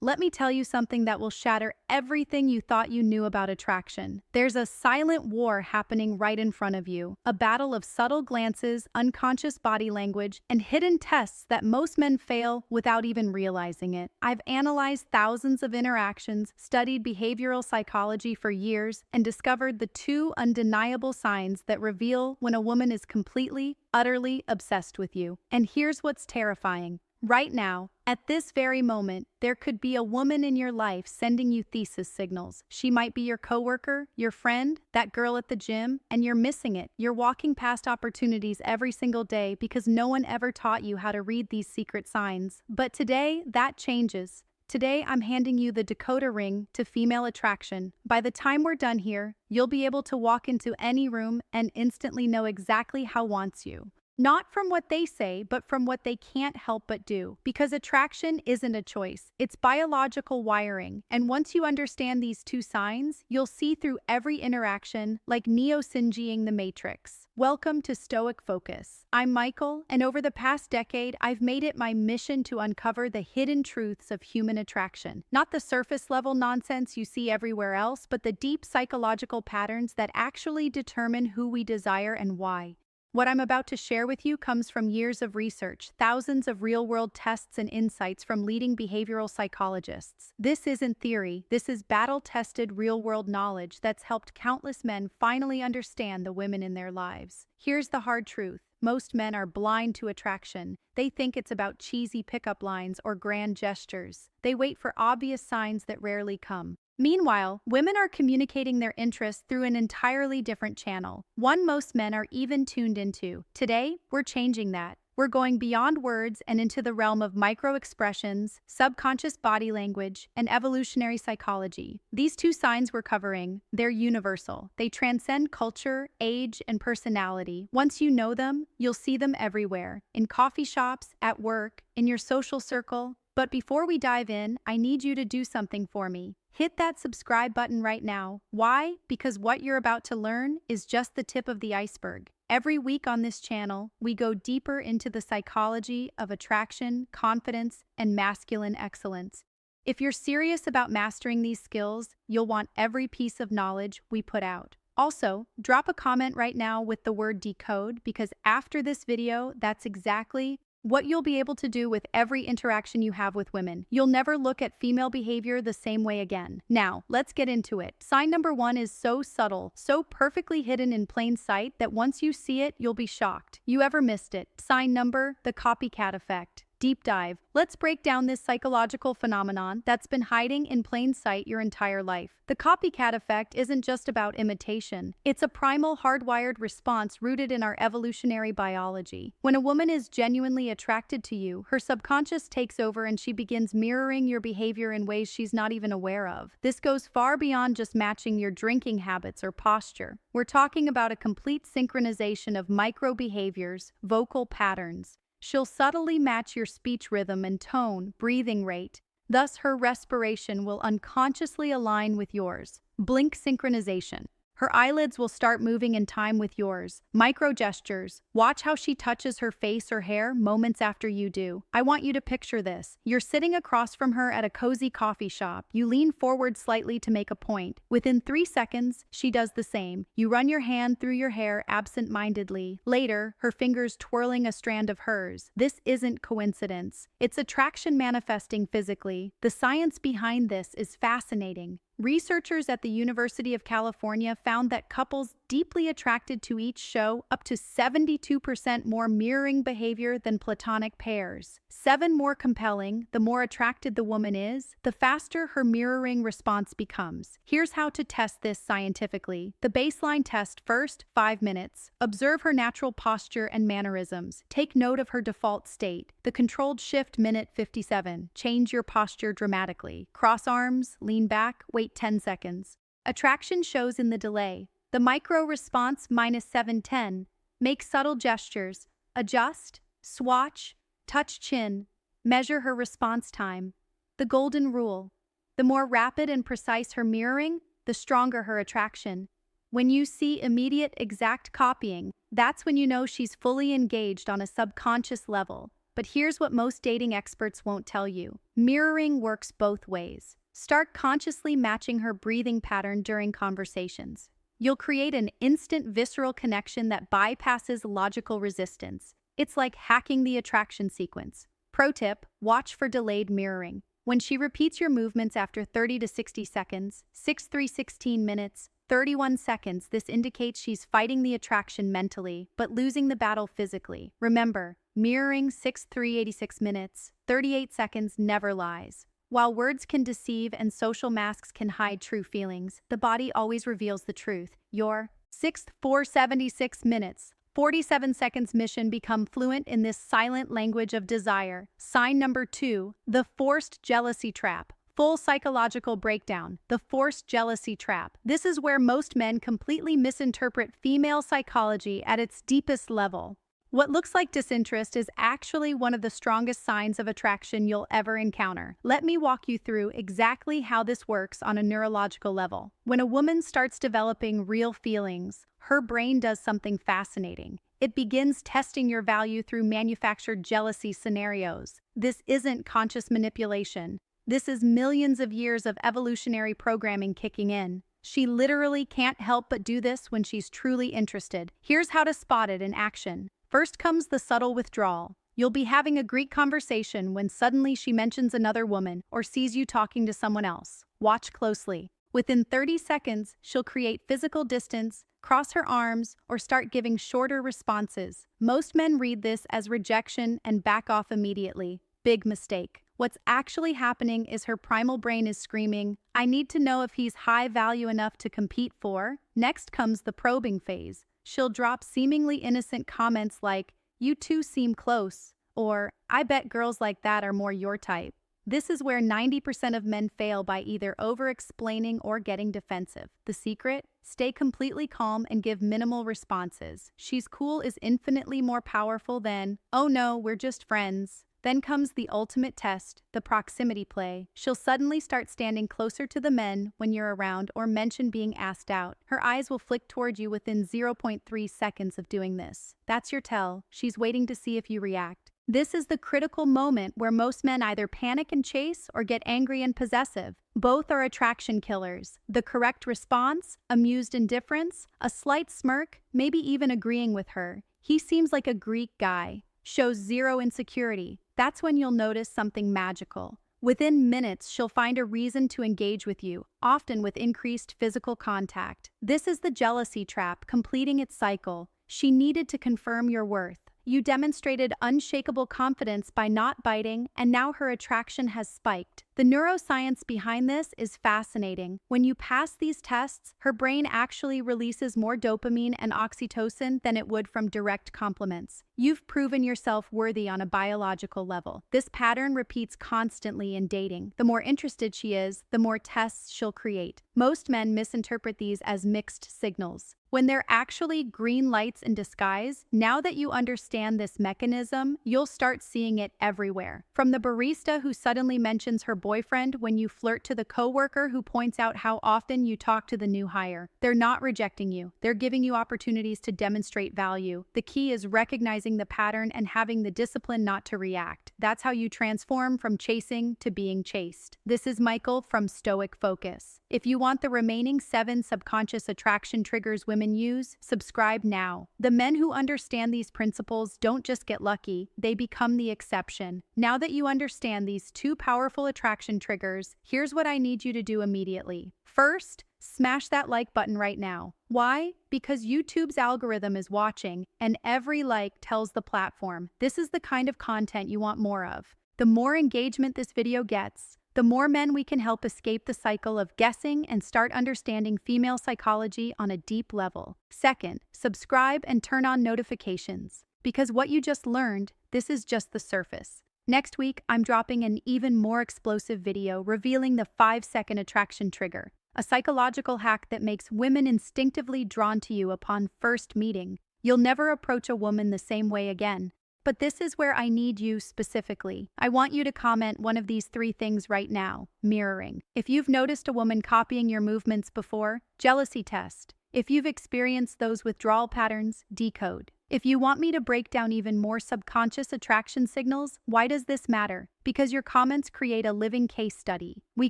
let me tell you something that will shatter everything you thought you knew about attraction. There's a silent war happening right in front of you, a battle of subtle glances, unconscious body language, and hidden tests that most men fail without even realizing it. I've analyzed thousands of interactions, studied behavioral psychology for years, and discovered the two undeniable signs that reveal when a woman is completely, utterly obsessed with you. And here's what's terrifying. Right now, at this very moment, there could be a woman in your life sending you thesis signals. She might be your coworker, your friend, that girl at the gym, and you're missing it. You're walking past opportunities every single day because no one ever taught you how to read these secret signs. But today, that changes. Today, I'm handing you the decoder ring to female attraction. By the time we're done here, you'll be able to walk into any room and instantly know exactly how wants you. Not from what they say, but from what they can't help but do. Because attraction isn't a choice, it's biological wiring. And once you understand these two signs, you'll see through every interaction like neo-syngeing the Matrix. Welcome to Stoic Focus. I'm Michael, and over the past decade, I've made it my mission to uncover the hidden truths of human attraction. Not the surface-level nonsense you see everywhere else, but the deep psychological patterns that actually determine who we desire and why. What I'm about to share with you comes from years of research, thousands of real-world tests and insights from leading behavioral psychologists. This isn't theory, this is battle-tested real-world knowledge that's helped countless men finally understand the women in their lives. Here's the hard truth. Most men are blind to attraction. They think it's about cheesy pickup lines or grand gestures. They wait for obvious signs that rarely come. Meanwhile, women are communicating their interests through an entirely different channel, one most men are even tuned into. Today, we're changing that. We're going beyond words and into the realm of micro-expressions, subconscious body language, and evolutionary psychology. These two signs we're covering, they're universal. They transcend culture, age, and personality. Once you know them, you'll see them everywhere, in coffee shops, at work, in your social circle. But before we dive in, I need you to do something for me. Hit that subscribe button right now. Why? Because what you're about to learn is just the tip of the iceberg. Every week on this channel, we go deeper into the psychology of attraction, confidence, and masculine excellence. If you're serious about mastering these skills, you'll want every piece of knowledge we put out. Also, drop a comment right now with the word decode, because after this video, that's exactly what you'll be able to do with every interaction you have with women. You'll never look at female behavior the same way again. Now, let's get into it. Sign number 1 is so subtle, so perfectly hidden in plain sight that once you see it, you'll be shocked. You ever missed it? Sign number, the copycat effect. Deep dive. Let's break down this psychological phenomenon that's been hiding in plain sight your entire life. The copycat effect isn't just about imitation. It's a primal, hardwired response rooted in our evolutionary biology. When a woman is genuinely attracted to you, her subconscious takes over and she begins mirroring your behavior in ways she's not even aware of. This goes far beyond just matching your drinking habits or posture. We're talking about a complete synchronization of micro-behaviors, vocal patterns. She'll subtly match your speech rhythm and tone, breathing rate. Thus, her respiration will unconsciously align with yours. Blink synchronization. Her eyelids will start moving in time with yours. Micro gestures. Watch how she touches her face or hair moments after you do. I want you to picture this. You're sitting across from her at a cozy coffee shop. You lean forward slightly to make a point. Within 3 seconds, she does the same. You run your hand through your hair absent-mindedly. Later, her fingers twirling a strand of hers. This isn't coincidence. It's attraction manifesting physically. The science behind this is fascinating. Researchers at the University of California found that couples deeply attracted to each show up to 72% more mirroring behavior than platonic pairs. 7 more compelling, the more attracted the woman is, the faster her mirroring response becomes. Here's how to test this scientifically. The baseline test first, 5 minutes. Observe her natural posture and mannerisms. Take note of her default state. The controlled shift, minute 57. Change your posture dramatically. Cross arms, lean back, wait 10 seconds. Attraction shows in the delay. The micro response, minus 7:10. Make subtle gestures. Adjust, swatch, touch chin. Measure her response time. The golden rule. The more rapid and precise her mirroring, the stronger her attraction. When you see immediate, exact copying, that's when you know she's fully engaged on a subconscious level. But here's what most dating experts won't tell you. Mirroring works both ways. Start consciously matching her breathing pattern during conversations. You'll create an instant visceral connection that bypasses logical resistance. It's like hacking the attraction sequence. Pro tip, watch for delayed mirroring. When she repeats your movements after 30 to 60 seconds, 6-3-16 minutes, 31 seconds, this indicates she's fighting the attraction mentally, but losing the battle physically. Remember, mirroring 6-3-86 minutes, 38 seconds never lies. While words can deceive and social masks can hide true feelings, the body always reveals the truth. Your 6-4-76 minutes, 47 seconds mission become fluent in this silent language of desire. Sign number 2, the forced jealousy trap. Full psychological breakdown. The forced jealousy trap. This is where most men completely misinterpret female psychology at its deepest level. What looks like disinterest is actually one of the strongest signs of attraction you'll ever encounter. Let me walk you through exactly how this works on a neurological level. When a woman starts developing real feelings, her brain does something fascinating. It begins testing your value through manufactured jealousy scenarios. This isn't conscious manipulation. This is millions of years of evolutionary programming kicking in. She literally can't help but do this when she's truly interested. Here's how to spot it in action. First comes the subtle withdrawal. You'll be having a Greek conversation when suddenly she mentions another woman or sees you talking to someone else. Watch closely. Within 30 seconds, she'll create physical distance, cross her arms, or start giving shorter responses. Most men read this as rejection and back off immediately. Big mistake. What's actually happening is her primal brain is screaming, "I need to know if he's high value enough to compete for." Next comes the probing phase. She'll drop seemingly innocent comments like, "You two seem close," or "I bet girls like that are more your type." This is where 90% of men fail by either over-explaining or getting defensive. The secret? Stay completely calm and give minimal responses. "She's cool" is infinitely more powerful than, "Oh no, we're just friends." Then comes the ultimate test, the proximity play. She'll suddenly start standing closer to the men when you're around or mention being asked out. Her eyes will flick toward you within 0.3 seconds of doing this. That's your tell. She's waiting to see if you react. This is the critical moment where most men either panic and chase or get angry and possessive. Both are attraction killers. The correct response, amused indifference, a slight smirk, maybe even agreeing with her. "He seems like a Greek guy," shows zero insecurity. That's when you'll notice something magical. Within minutes, she'll find a reason to engage with you, often with increased physical contact. This is the jealousy trap, completing its cycle. She needed to confirm your worth. You demonstrated unshakable confidence by not biting, and now her attraction has spiked. The neuroscience behind this is fascinating. When you pass these tests, her brain actually releases more dopamine and oxytocin than it would from direct compliments. You've proven yourself worthy on a biological level. This pattern repeats constantly in dating. The more interested she is, the more tests she'll create. Most men misinterpret these as mixed signals, when they're actually green lights in disguise. Now that you understand this mechanism, you'll start seeing it everywhere. From the barista who suddenly mentions her boyfriend when you flirt to the coworker who points out how often you talk to the new hire. They're not rejecting you. They're giving you opportunities to demonstrate value. The key is recognizing the pattern and having the discipline not to react. That's how you transform from chasing to being chased. This is Michael from Stoic Focus. If you want the remaining 7 subconscious attraction triggers women use, subscribe now. The men who understand these principles don't just get lucky, they become the exception. Now that you understand these 2 powerful attraction triggers, here's what I need you to do immediately. First, smash that like button right now. Why? Because YouTube's algorithm is watching, and every like tells the platform, this is the kind of content you want more of. The more engagement this video gets, the more men we can help escape the cycle of guessing and start understanding female psychology on a deep level. Second, subscribe and turn on notifications. Because what you just learned, this is just the surface. Next week, I'm dropping an even more explosive video revealing the 5-second attraction trigger, a psychological hack that makes women instinctively drawn to you upon first meeting. You'll never approach a woman the same way again. But this is where I need you specifically. I want you to comment one of these 3 things right now. Mirroring. If you've noticed a woman copying your movements before, jealousy test. If you've experienced those withdrawal patterns, decode. If you want me to break down even more subconscious attraction signals, why does this matter? Because your comments create a living case study. We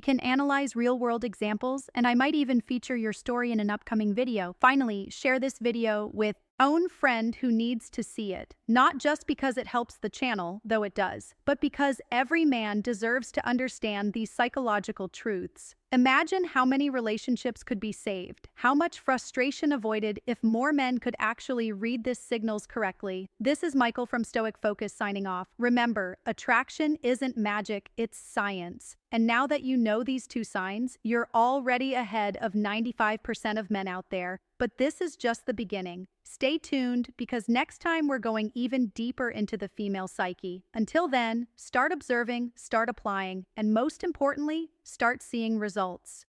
can analyze real-world examples, and I might even feature your story in an upcoming video. Finally, share this video with own friend who needs to see it. Not just because it helps the channel, though it does, but because every man deserves to understand these psychological truths. Imagine how many relationships could be saved, how much frustration avoided if more men could actually read these signals correctly. This is Michael from Stoic Focus signing off. Remember, attraction isn't magic, it's science. And now that you know these two signs, you're already ahead of 95% of men out there. But this is just the beginning. Stay tuned, because next time we're going even deeper into the female psyche. Until then, start observing, start applying, and most importantly, start seeing results.